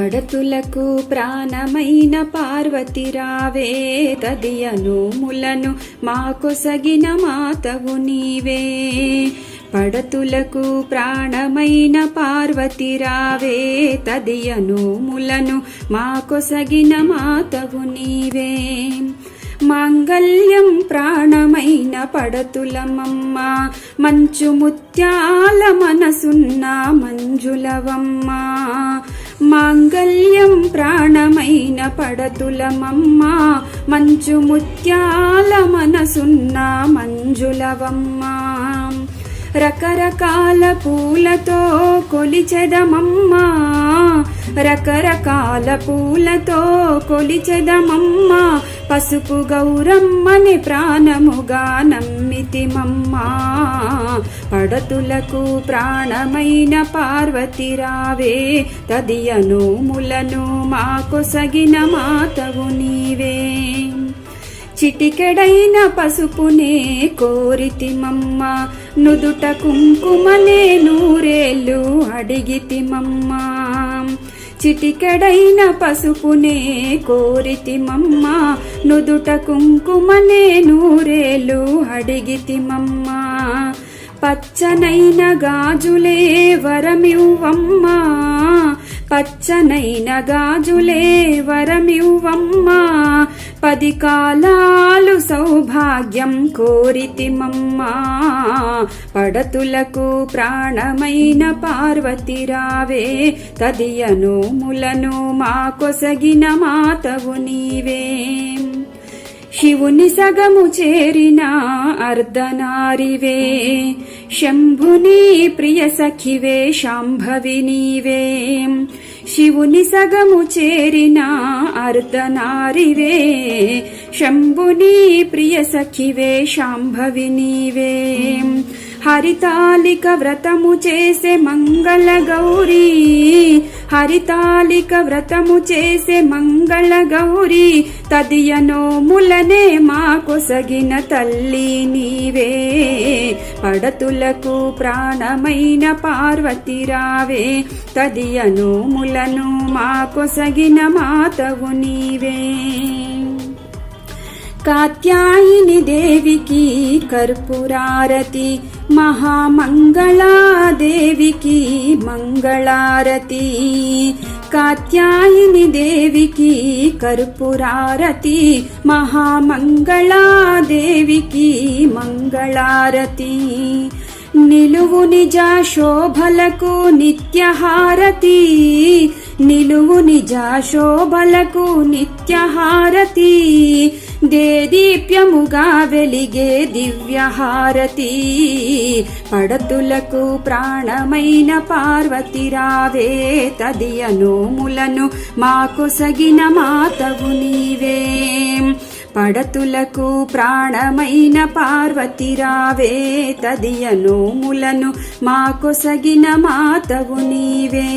పడతులకు ప్రాణమైన పార్వతి రావే, తదియనోములను మాకొసగిన మాతవు నీవే. పడతులకు ప్రాణమైన పార్వతి రావే, తదియనోములను మాకొసగిన మాతవు నీవే. మాంగళ్యం ప్రాణమైన పడతులమమ్మ, మంచు ముత్యాల మనసున్న మంజులవమ్మ. మాంగళ్యం ప్రాణమైన పడతులమమ్మ, మంచు ముత్యాల మనసున్న మంజులవమ్మ. రకరకాల పూలతో కొలిచెదమమ్మా, రకరకాల పూలతో కొలిచెదమమ్మా. పసుపు గౌరమ్మని ప్రాణముగా నమ్మితిమమ్మా. పడతులకు ప్రాణమైన పార్వతి రావే, తదియనోములను మాకొసగిన మాతవు నీవే. చిటికెడైన పసుపునే కోరితిమమ్మ, నుదుట కుంకుమనే నూరేళ్ళు అడిగితిమమ్మ. చిటికెడైన పసుపునే కోరితిమమ్మ, నుదుట కుంకుమనే నూరేళ్ళు అడిగితిమమ్మ. పచ్చనైన గాజులే వరమివ్వమ్మా, పచ్చనైన గాజులే వరమివ్వమ్మా. 10 కాలాలు సౌభాగ్యం కోరితిమమ్మా. పడతులకు ప్రాణమైన పార్వతి రావే, తదియనోములను మాకొసగిన మాతవు నీవే. శివుని సగము చేరిన అర్ధనారివే, శంభుని ప్రియ సఖివే శాంభవి నీవే. శివుని సగము చేరిన అర్ధనారివే, శంభుని ప్రియ సఖివే శాంభవి నీవే. హరితాళిక వ్రతము చేసే మంగళ గౌరీ, హరితాళిక వ్రతము చేసే మంగళ గౌరీ. తదియనోములనే మాకొసగిన తల్లి నీవే. పడతులకు ప్రాణమైన పార్వతి రావే, తదియనోములను మాకొసగిన మాతవు నీవే. కాత్యాయిని దేవికి కర్పూరారతి, మహామంగళాదేవికి మంగళారతి. కాత్యాయిని దేవికి కర్పూరారతి, మహామంగళాదేవికి మంగళారతి. నిలువు నిజ శోభలకు నిత్యహారతి, నిలువు నిజ శోభలకు నిత్యహారతి. దేదీప్యముగా వెలిగే దివ్యహారతి. పడతులకు ప్రాణమైన పార్వతి రావే, తదియనోములను మాకొసగిన మాతవు నీవే. పడతులకు ప్రాణమైన పార్వతి రావే, తదియనోములను మాకొసగిన మాతవు నీవే.